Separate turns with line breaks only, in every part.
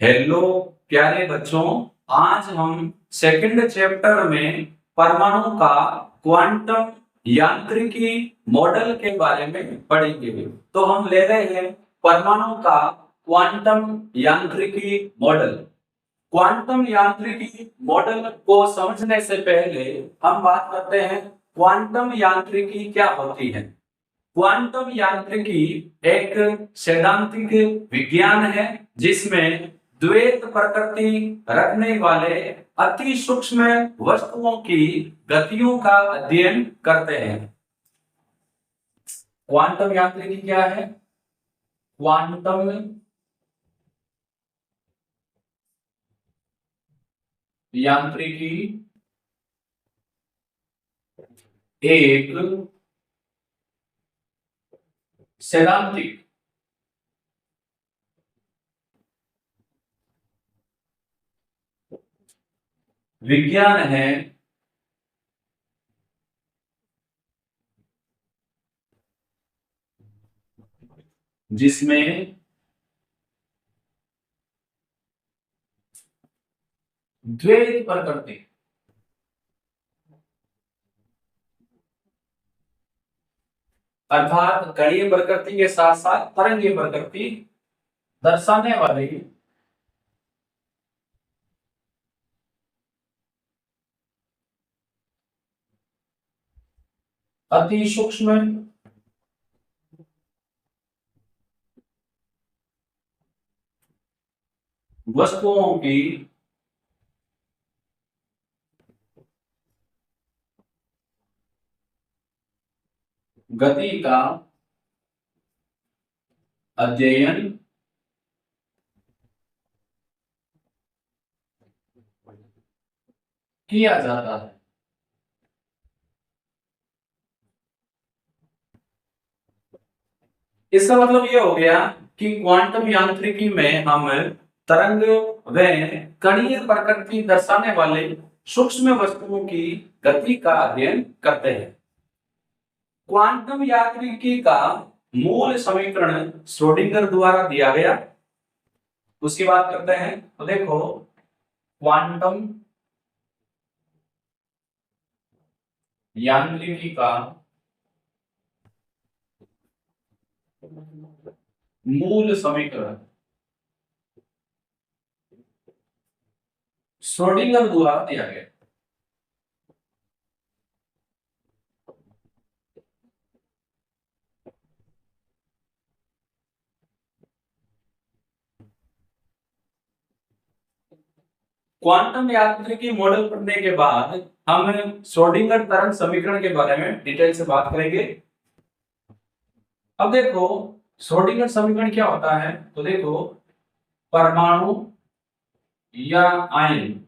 Hello प्यारे बच्चों। आज हम सेकंड चैप्टर में परमाणु का क्वांटम यांत्रिकी मॉडल के बारे में पढ़ेंगे। तो हम ले रहे हैं परमाणु का क्वांटम यांत्रिकी मॉडल। क्वांटम यांत्रिकी मॉडल को समझने से पहले हम बात करते हैं क्वांटम यांत्रिकी क्या होती है। क्वांटम यांत्रिकी एक सैद्धांतिक विज्ञान है जिसमें द्वैत प्रकृति रखने वाले अति सूक्ष्म वस्तुओं की गतियों का अध्ययन करते हैं। क्वांटम यांत्रिकी क्या है? क्वांटम यांत्रिकी एक सैद्धांतिक विज्ञान है जिसमें द्वैत प्रकृति अर्थात कणीय प्रकृति के साथ साथ तरंगीय प्रकृति दर्शाने वाली अति सूक्ष्म वस्तुओं की गति का अध्ययन किया जाता है। इसका मतलब यह हो गया कि क्वांटम यांत्रिकी में हम तरंग व कणीय प्रकृति दर्शाने वाले सूक्ष्म वस्तुओं की गति का अध्ययन करते हैं। क्वांटम यांत्रिकी का मूल समीकरण श्रोडिंगर द्वारा दिया गया। उसकी बात करते हैं तो देखो, क्वांटम यांत्रिकी का मूल समीकरण श्रोडिंगर द्वारा दिया गया। क्वांटम यांत्रिकी मॉडल पढ़ने के बाद हम श्रोडिंगर तरंग समीकरण के बारे में डिटेल से बात करेंगे। अब देखो, श्रोडिंगर समीकरण क्या होता है तो देखो, परमाणु या आयन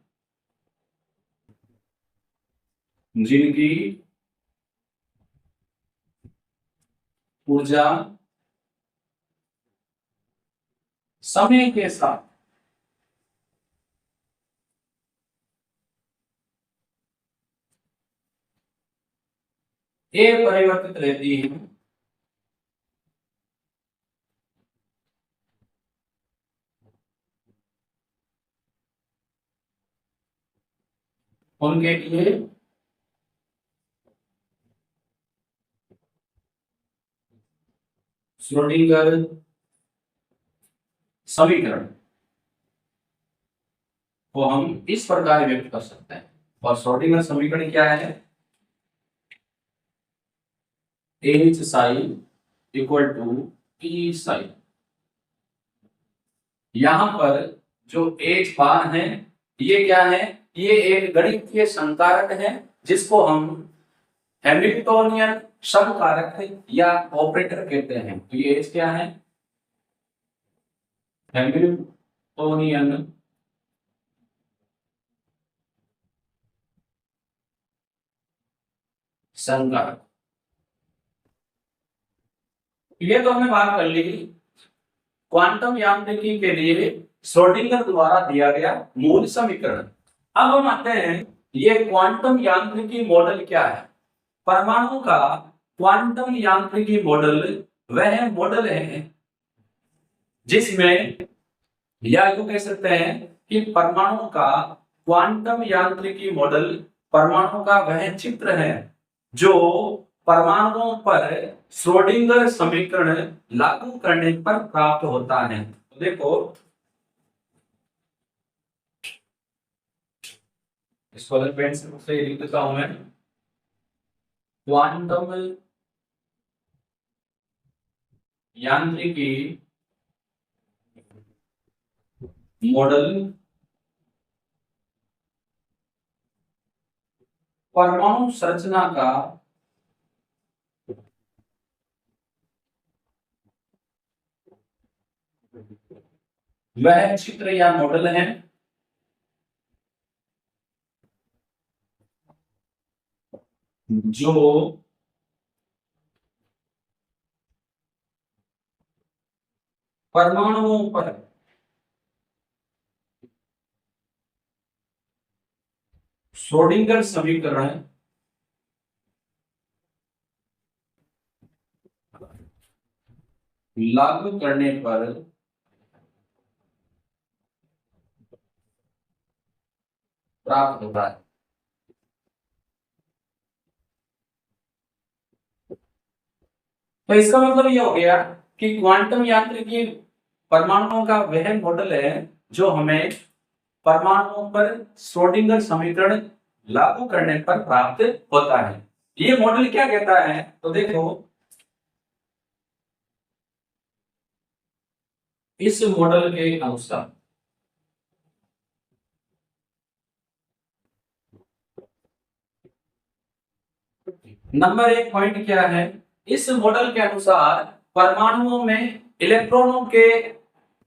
जिनकी ऊर्जा समय के साथ अपरिवर्तित रहती है, उनके लिए श्रोडिंगर समीकरण को हम इस प्रकार व्यक्त कर सकते हैं। और श्रोडिंगर समीकरण क्या है? एच साई इक्वल टू ई साई। यहां पर जो एच बार है ये क्या है? ये एक गणितीय संकारक है जिसको हम हैमिल्टोनियन समकारक या ऑपरेटर कहते हैं। तो ये एच क्या है? हैमिल्टोनियन संकारक। ये तो हमने बात कर ली क्वांटम यांत्रिकी के लिए श्रोडिंगर द्वारा दिया गया मूल समीकरण। अब हम आते हैं ये क्वांटम यांत्रिकी मॉडल क्या है। परमाणु का क्वांटम यांत्रिकी मॉडल वह मॉडल है जिसमें या यूं कह सकते हैं कि परमाणु का क्वांटम यांत्रिकी मॉडल परमाणु का वह चित्र है जो परमाणुओं पर श्रोडिंगर समीकरण लागू करने पर प्राप्त होता है। तो देखो इसको अलग पेन से लिख देता हूं मैं। क्वांटम यांत्रिकी मॉडल परमाणु संरचना का वह चित्र या मॉडल है जो परमाणुओं पर श्रोडिंगर समीकरण लागू करने पर प्राप्त होता है। तो इसका मतलब ये हो गया कि क्वांटम यांत्रिकी परमाणुओं का वह मॉडल है जो हमें परमाणुओं पर श्रोडिंगर समीकरण लागू करने पर प्राप्त होता है। ये मॉडल क्या कहता है? तो देखो इस मॉडल के अनुसार नंबर एक पॉइंट क्या है? इस मॉडल के अनुसार परमाणुओं में इलेक्ट्रॉनों के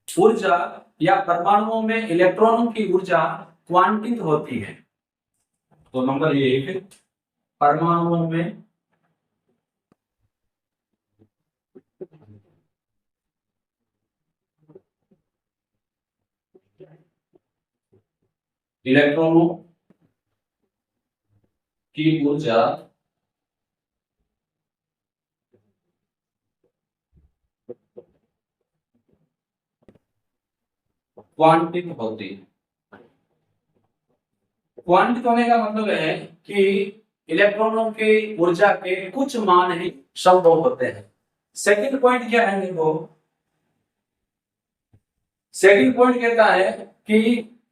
ऊर्जा या परमाणुओं में इलेक्ट्रॉनों की ऊर्जा क्वांटित होती है। तो नंबर एक, परमाणुओं में इलेक्ट्रॉनों की ऊर्जा क्वांटित होती है। क्वांटित होने का मतलब है कि इलेक्ट्रॉनों की ऊर्जा के कुछ मान ही संभव होते हैं। सेकंड पॉइंट क्या है? देखो सेकंड पॉइंट कहता है कि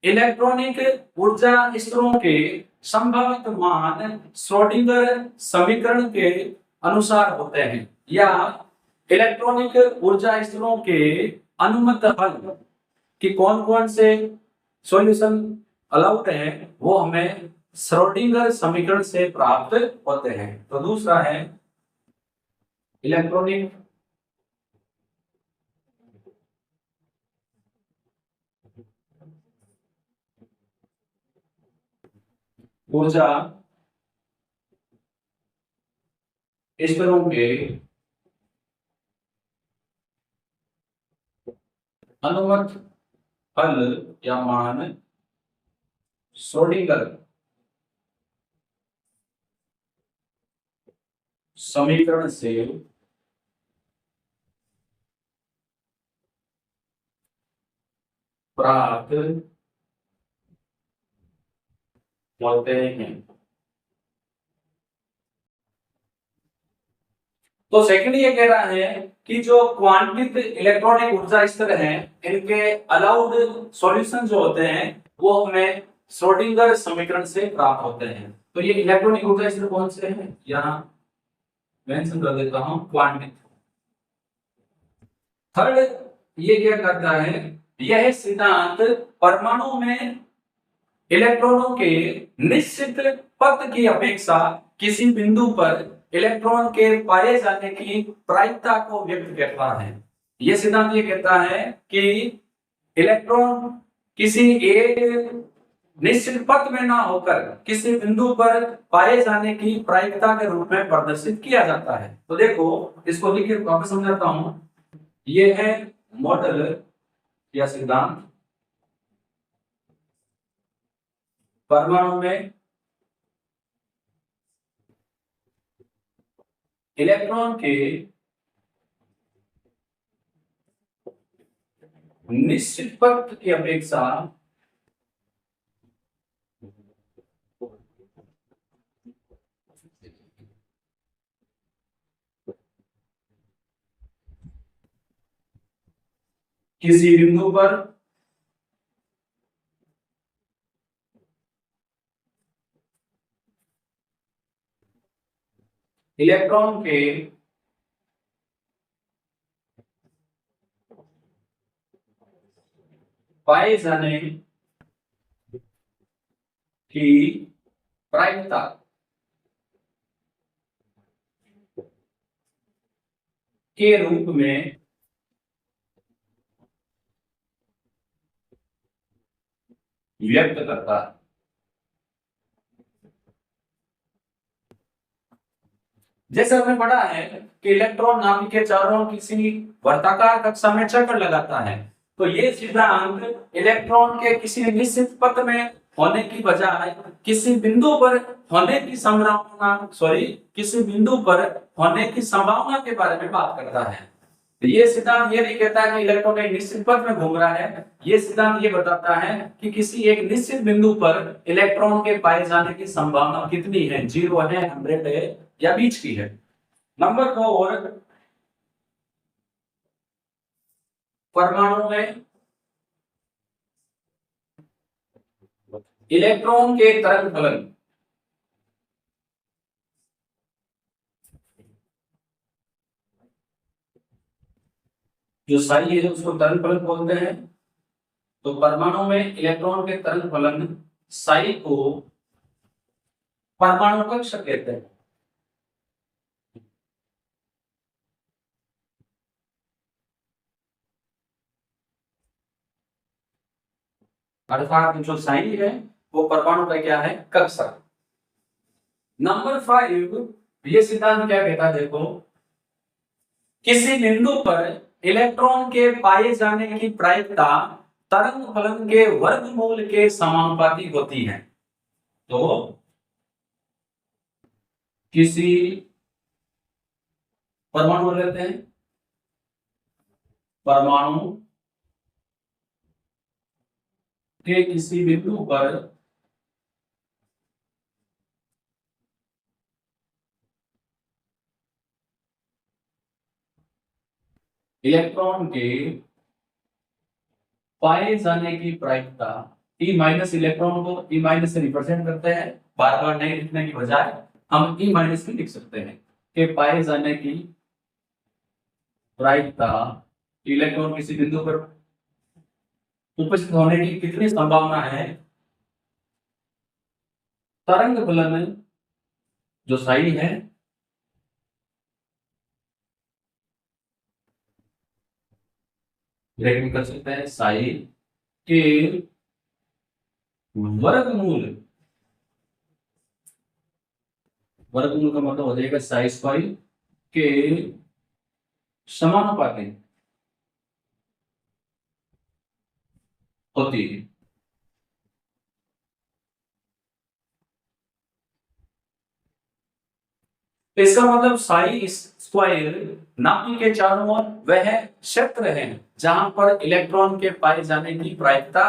इलेक्ट्रॉनिक ऊर्जा स्तरों के संभावित मान श्रोडिंगर समीकरण के अनुसार होते हैं, या इलेक्ट्रॉनिक ऊर्जा स्तरों के अनुमत हल कि कौन कौन से सॉल्यूशन अलाउड है वो हमें श्रोडिंगर समीकरण से प्राप्त होते हैं। तो दूसरा है इलेक्ट्रॉनिक ऊर्जा स्तरों के अनुमत हल या मान श्रोडिंगर समीकरण से प्राप्त होते हैं। तो सेकंड ये कह रहा है कि जो क्वांटित इलेक्ट्रॉनिक ऊर्जा स्तर हैं इनके अलाउड सॉल्यूशन जो होते हैं वो हमें श्रोडिंगर समीकरण से प्राप्त होते हैं। तो ये इलेक्ट्रॉनिक ऊर्जा स्तर कौन से हैं? यहाँ मेंशन कर देता हूं, क्वांटित। थर्ड ये क्या करता है? यह सिद्धांत परमाणु में इलेक्ट्रॉनों के निश्चित पद की अपेक्षा किसी बिंदु पर इलेक्ट्रॉन के पाए जाने की प्रायिकता को व्यक्त करता है। यह सिद्धांत ये कहता है कि इलेक्ट्रॉन किसी एक निश्चित पद में ना होकर किसी बिंदु पर पाए जाने की प्रायिकता के रूप में प्रदर्शित किया जाता है। तो देखो इसको लिख के वापस समझाता हूं। यह है मॉडल या सिद्धांत परमाणु में इलेक्ट्रॉन के निश्चित पथ की अपेक्षा किसी बिंदु पर इलेक्ट्रॉन के पाए जाने की प्रायिकता के रूप में व्यक्त करता है। जैसे हमने पढ़ा है कि इलेक्ट्रॉन नाभिक के चारों ओर किसी वर्ताकार कक्षा में चक्कर लगाता है, तो ये सिद्धांत इलेक्ट्रॉन के किसी निश्चित पथ में होने की बजाय किसी बिंदु पर होने की किसी बिंदु पर होने की संभावना के बारे में बात करता है। तो ये सिद्धांत ये नहीं कहता कि इलेक्ट्रॉन एक निश्चित पथ में घूम रहा है, ये सिद्धांत ये बताता है कि किसी एक निश्चित बिंदु पर इलेक्ट्रॉन के पाए जाने की संभावना कितनी है, 0 है, 100 है या बीच की है। नंबर 4, परमाणु में इलेक्ट्रॉन के तरंग फलन जो साई है, जो उसको तरंग फलन बोलते हैं, तो परमाणु में इलेक्ट्रॉन के तरंग फलन साई को परमाणु कक्ष कहते हैं। अर्थात जो साई है वो परमाणु का क्या है, कक्षा। नंबर 5, ये सिद्धांत क्या कहता है, देखो, किसी बिंदु पर इलेक्ट्रॉन के पाए जाने की प्रायिकता तरंग फलन के वर्गमूल के समानुपाती होती है। तो किसी परमाणु लेते हैं, परमाणु के किसी बिंदु पर इलेक्ट्रॉन के पाए जाने की प्रायिकता, ई माइनस इलेक्ट्रॉन को ई माइनस से रिप्रेजेंट करते हैं, बार बार नहीं लिखने की बजाय हम ई माइनस भी लिख सकते हैं, के पाए जाने की प्रायिकता इलेक्ट्रॉन किसी बिंदु पर उपस्थित होने की कितनी संभावना है, तरंग फलन जो साई है ब्रैकेट कर सकते हैं, साई के वर्गमूल, वर्गमूल का मतलब हो जाएगा साई स्क्वायर के समानुपाती होती है। तो इसका मतलब साई स्क्वायर नाभिक के चारों ओर वह क्षेत्र है जहां पर इलेक्ट्रॉन के पाए जाने की प्रायिकता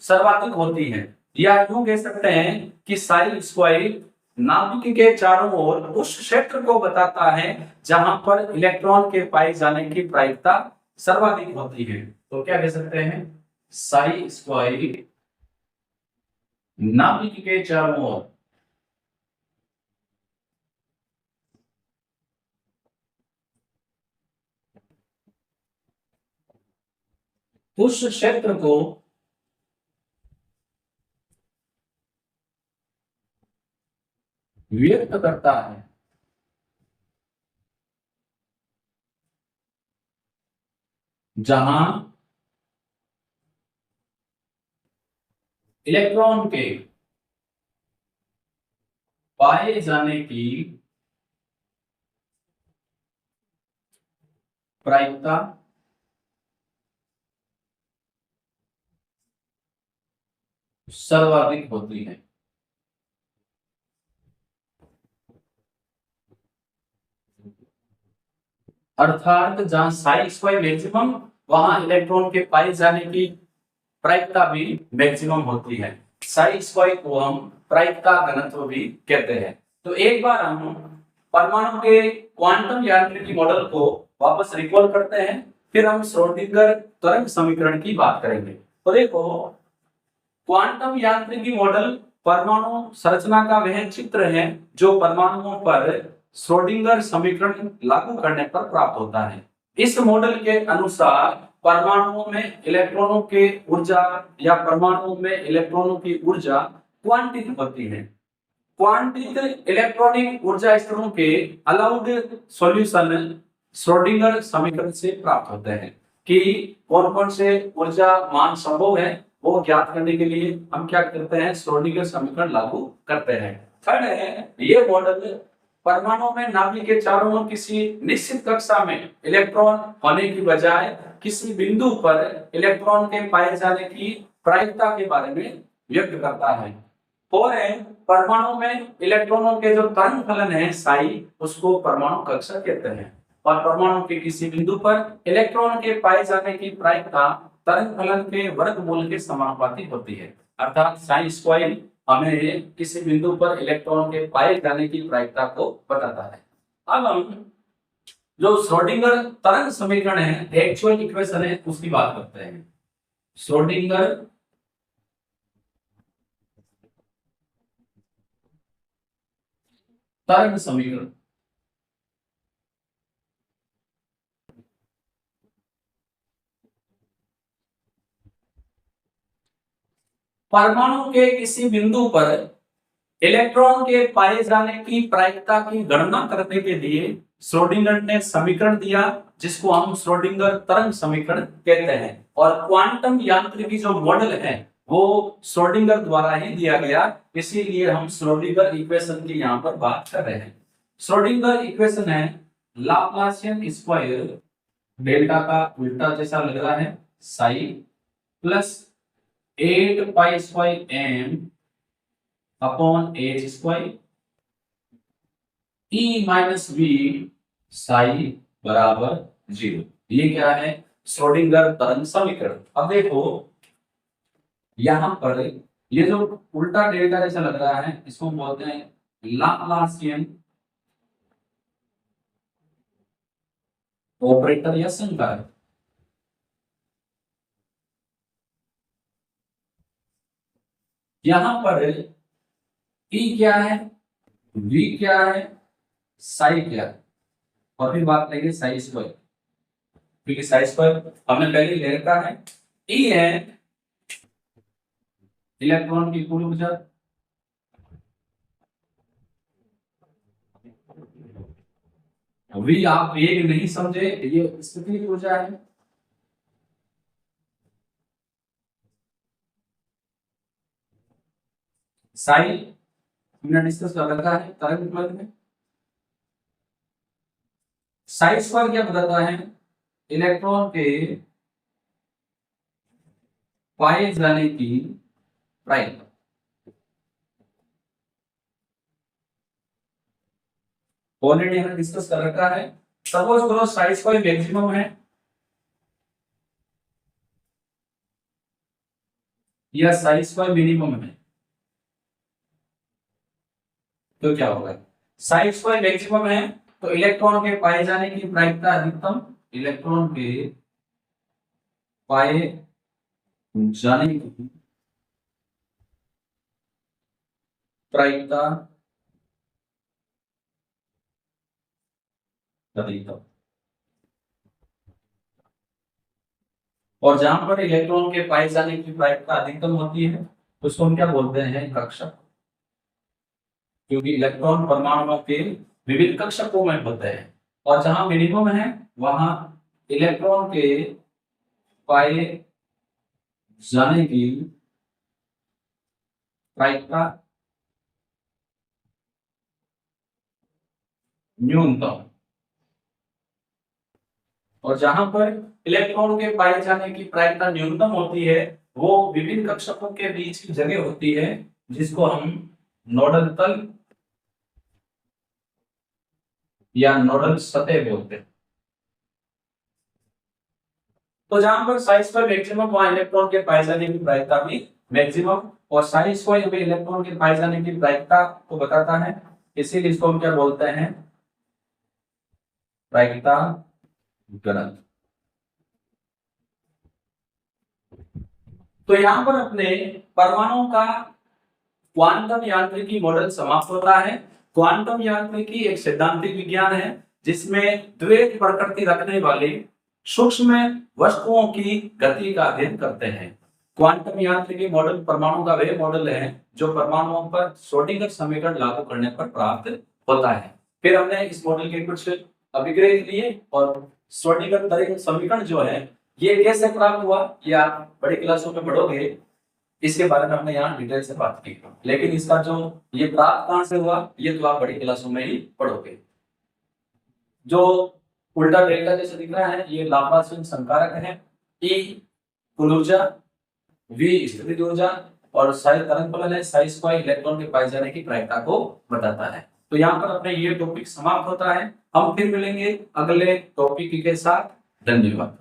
सर्वाधिक होती है, या यूं कह सकते हैं कि साई स्क्वायर नाभिक के चारों ओर उस क्षेत्र को बताता है जहां पर इलेक्ट्रॉन के पाए जाने की प्रायिकता सर्वाधिक होती है। तो क्या कह सकते हैं, साई स्क्वायर नाभिक के चारों ओर उस क्षेत्र को व्यक्त करता है जहां इलेक्ट्रॉन के पाए जाने की प्रायिकता सर्वाधिक होती है। अर्थात जहां साई स्क्वायर मैक्सिमम वहां इलेक्ट्रॉन के पाए जाने की प्रायिकता भी मैक्सिमम होती है। साई स्क्वायर को हम प्रायिकता घनत्व भी कहते हैं। तो एक बार हम परमाणु के क्वांटम यांत्रिकी मॉडल को वापस रिकॉल करते हैं, फिर हम श्रोडिंगर तरंग समीकरण की बात करेंगे। तो देखो, क्वांटम यांत्रिकी मॉडल परमाणु संरचना का वह चित्र है जो परमाणुओं पर श्रोडिंगर समीकरण लागू करने पर प्राप्त होता है। इस मॉडल के अनुसार परमाणुओं में इलेक्ट्रॉनों के ऊर्जा या परमाणुओं में इलेक्ट्रॉनों की ऊर्जा क्वांटित होती है। क्वांटित इलेक्ट्रॉनिक ऊर्जा स्तरों के अलाउड सॉल्यूशन श्रोडिंगर समीकरण से प्राप्त होते हैं कि कौन कौन से ऊर्जा मान संभव है, वो ज्ञात करने के लिए हम क्या करते हैं, श्रोडिंगर समीकरण लागू करते हैं। थर्ड है, ये मॉडल परमाणु में नाभिक के चारों ओर किसी निश्चित कक्षा में इलेक्ट्रॉन होने की बजाय किसी बिंदु पर इलेक्ट्रॉन के पाए जाने की प्रायिकता के बारे में व्यक्त करता है। और है, परमाणु में इलेक्ट्रॉनों के जो तरंग फलन है साई, उसको परमाणु कक्षा कहते हैं। और परमाणु के किसी बिंदु पर इलेक्ट्रॉन के पाए जाने की प्रायिकता तरंग फलन के वर्गमूल के समानुपाती होती है। अर्थात साई स्क्वायर हमें किसी बिंदु पर इलेक्ट्रॉन के पाए जाने की प्रायिकता को बताता है। अब हम जो श्रोडिंगर तरंग समीकरण है, एक्चुअल इक्वेशन है, उसकी बात करते हैं। श्रोडिंगर तरंग समीकरण परमाणु के किसी बिंदु पर इलेक्ट्रॉन के पाए जाने की प्रायिकता की गणना करने के लिए श्रोडिंगर ने समीकरण दिया, जिसको हम श्रोडिंगर तरंग समीकरण कहते हैं। और क्वांटम यांत्रिकी जो मॉडल है वो श्रोडिंगर द्वारा ही दिया गया, इसीलिए हम श्रोडिंगर इक्वेशन की यहाँ पर बात कर रहे हैं। श्रोडिंगर इक्वेशन है लाप्लासियन स्क्वायर, डेल्टा का उल्टा जैसा लग रहा है, psi plus 8 pi square m upon h square E minus B psi बराबर 0। ये क्या है, श्रोडिंगर तरंग समीकरण। अब देखो यहां पर ये जो उल्टा डेल्टा जैसा लग रहा है, इसको बोलते हैं लाप्लासियन ऑपरेटर या संकारक। यहां पर ई क्या है, वी क्या है, साई क्या है, और फिर बात करेंगे साई स्क्वायर, क्योंकि साई स्क्वायर हमने पहले ले रखा है। ई है इलेक्ट्रॉन की कुल ऊर्जा, वी आप एक नहीं समझे, ये स्थितिज ऊर्जा है। साई हमने डिस्कस कर रखा है तरंग में। साई स्क्वायर क्या बताता है, इलेक्ट्रॉन के पाए जाने की प्रायिकता। ऑलरेडी हमने डिस्कस कर रखा है। सपोज करो साई स्क्वायर मैक्सिमम है या साई स्क्वायर मिनिमम है, तो क्या होगा, साई स्क्वायर मैक्सिमम है तो इलेक्ट्रॉन के पाए जाने की प्रायिकता अधिकतम, इलेक्ट्रॉन के पाए जाने की प्रायिकता अधिकतम। और जहां पर इलेक्ट्रॉन के पाए जाने की प्रायिकता अधिकतम होती है उसको हम क्या बोलते हैं, कक्षक। क्योंकि इलेक्ट्रॉन परमाणु के विभिन्न कक्षकों में होते हैं। और जहां मिनिमम है वहां इलेक्ट्रॉन के पाए जाने की प्रायिकता न्यूनतम। और जहां पर इलेक्ट्रॉन के पाए जाने की प्रायिकता न्यूनतम होती है वो विभिन्न कक्षकों के बीच की जगह होती है, जिसको हम नोडल तल या नोडल सतह बोलते हैं। तो जहां पर साइज पर मैक्सिमम वहां इलेक्ट्रॉन के पाए जाने की प्रायिकता भी मैक्सिमम, और साइज को हमें इलेक्ट्रॉन के पाए जाने की प्रायिकता को बताता है, इसीलिए इसको हम क्या बोलते हैं, प्रायिकता गुणक। तो यहां पर अपने परमाणुओं का क्वांटम यांत्रिकी मॉडल समाप्त होता है। क्वांटम यांत्रिकी एक सैद्धांतिक विज्ञान है जिसमें द्वैत प्रकृति रखने वाले सूक्ष्म वस्तुओं की गति का अध्ययन करते हैं। क्वांटम यांत्रिकी मॉडल परमाणु का वह मॉडल है जो परमाणुओं पर श्रोडिंगर समीकरण लागू करने पर प्राप्त होता है। फिर हमने इस मॉडल के कुछ अभिग्रह लिए और श्रोडिंगर तरंग समीकरण जो है ये कैसे प्राप्त हुआ, ये आप बड़ी क्लासों में पढ़ोगे, इसके बारे में हमने यहाँ डिटेल से बात की। लेकिन इसका जो ये प्राप्त कहां से हुआ ये तो आप बड़ी क्लासों में ही पढ़ोगे। जो उल्टा डेल्टा जैसे दिख रहा है ये लाप्लासियन संकारक है। E कुल ऊर्जा, V स्थितिज ऊर्जा और साई तरंग फलन है। साई स्क्वायर इलेक्ट्रॉन के पाए जाने की प्रायिकता को बताता है। तो यहाँ पर अपने ये टॉपिक समाप्त होता है। हम फिर मिलेंगे अगले टॉपिक के साथ। धन्यवाद।